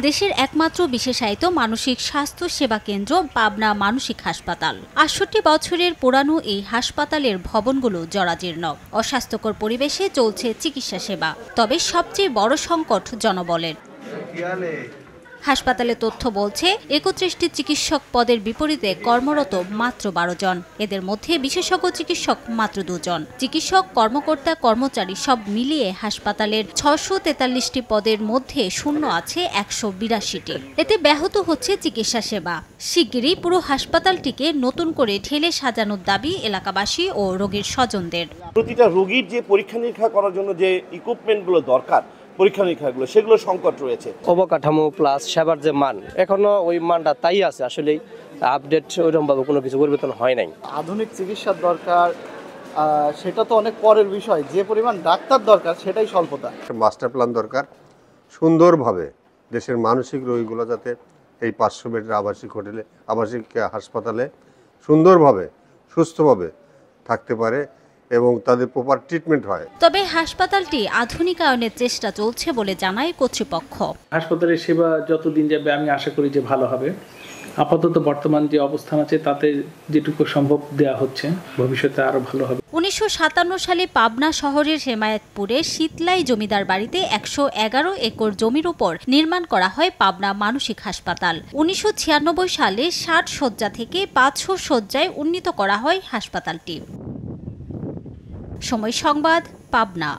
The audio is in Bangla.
দেশের একমাত্র বিশেষায়িত মানসিক স্বাস্থ্য সেবা কেন্দ্র পাবনা মানসিক হাসপাতাল। ৬৮ বছরের পুরানো এই হাসপাতালের ভবনগুলো জরাজীর্ণ। অস্বাস্থ্যকর পরিবেশে চলছে চিকিৎসা সেবা। তবে সবচেয়ে বড় সংকট জনবলের। হাসপাতালে তথ্য বলছে ৩১টি চিকিৎসক পদের বিপরীতে কর্মরত মাত্র ১২ জন। এদের মধ্যে বিশেষজ্ঞ চিকিৎসক মাত্র ২ জন। চিকিৎসক, কর্মকর্তা, কর্মচারী সব মিলিয়ে হাসপাতালের ৬৪৩টি পদের মধ্যে শূন্য আছে ১৮২টি। এতে ব্যাহত হচ্ছে চিকিৎসা সেবা। শিগগিরই পুরো হাসপাতালটিকে নতুন করে ঢেলে সাজানোর দাবি এলাকাবাসী ও রোগীর স্বজনদের। প্রতিটা রোগীর যে পরীক্ষা নিরীক্ষা করার জন্য যে ইকুইপমেন্টগুলো দরকার, পরীক্ষা নিরীক্ষাগুলো সেগুলো সংকট রয়েছে। অবকাঠামো প্লাস সেবার যে মান, এখনো ওই মানটা তাই আছে। আসলে আপডেট ওইরকম ভাবে কোনো কিছু পরিবর্তন হয় নাই। আধুনিক চিকিৎসার দরকার, সেটা তো অনেক পরের বিষয়। যে পরিমাণ ডাক্তার দরকার সেটাই স্বল্পতা। মাস্টার প্ল্যান দরকার, সুন্দরভাবে দেশের মানসিক রোগীগুলো যাতে এই ৫০০ বেডের আবাসিক হোটেলে, আবাসিক হাসপাতালে সুন্দরভাবে সুস্থভাবে থাকতে পারে এবং তাদের প্রপার ট্রিটমেন্ট হয়। তবে হাসপাতালটি আধুনিকায়নের চেষ্টা চলছে বলে জানায় কর্তৃপক্ষ। হাসপাতালের সেবা যতদিন যাবে আমি আশা করি যে ভালো হবে। আপাতত বর্তমান যে অবস্থান আছে তাতে যেটুকু সম্ভব দেয়া হচ্ছে, ভবিষ্যতে আরো ভালো হবে। ১৯৫৭ সালে পাবনা শহরের হেমায়েতপুরে শীতলাই জমিদার বাড়িতে ১১১ একর জমির উপর নির্মাণ করা হয় পাবনা মানসিক হাসপাতাল। ১৯৯৬ সালে ৬০ শয্যা থেকে ৫০০ শয্যায় উন্নীত করা হয় হাসপাতালটি। সময় সংবাদ, পাবনা।